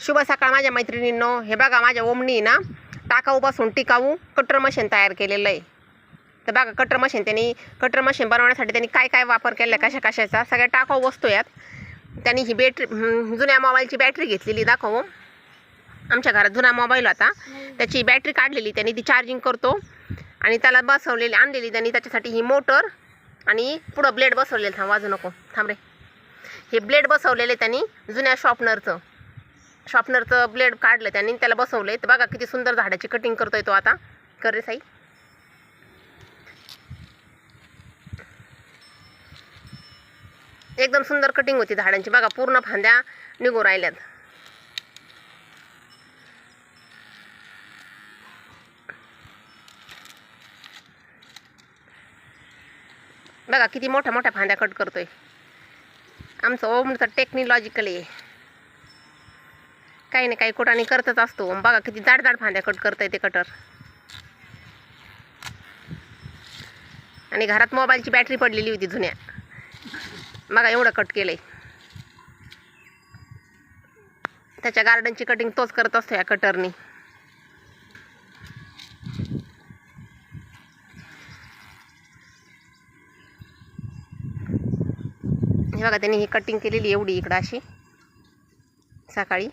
शुभ सकाळ माझ्या मैत्रिणींनो. हे बघा माझ्या ओमनी ना टाकाऊपासून टिकाऊ कटर मशीन तयार केलेलं आहे. तर बघा कटर मशीन बनवण्यासाठी त्यांनी काय काय वापर केला, कशाचा सगळ्या टाकाऊ वस्तू आहेत. त्यांनी ही बॅटरी जुन्या मोबाईलची बॅटरी घेतलेली, दाखवू. आमच्या घरात जुना मोबाईल होता, त्याची बॅटरी काढलेली त्यांनी, ती चार्जिंग करतो आणि त्याला बसवलेली आणलेली त्यांनी. त्याच्यासाठी ही मोटर आणि पुढं ब्लेड बसवलेलं. थांब, वाजू नको, थांब रे. हे ब्लेड बसवलेले त्यांनी जुन्या शॉर्पनरचं ब्लेड काढलं त्यांनी, त्याला बसवलं. तर बघा किती सुंदर झाडाची कटिंग करतोय तो. आता कर रे साई. एकदम सुंदर कटिंग होती झाडांची. बघा पूर्ण फांद्या निघू राहिल्यात. बघा किती मोठ्या मोठ्या फांद्या कट करतोय. आमचं ओम तर टेक्नॉलॉजिकल आहे, काही ना काही कुठाने करतच असतो. बघा किती जाड फांद्या कट करतोय ते कटर. आणि घरात मोबाईलची बॅटरी पडलेली होती जुन्या, बघा एवढं कट केलंय. त्याच्या गार्डनची कटिंग तोच करत असतो या कटरनी. हे बघा त्यांनी ही कटिंग केलेली एवढी इकडं अशी सकाळी.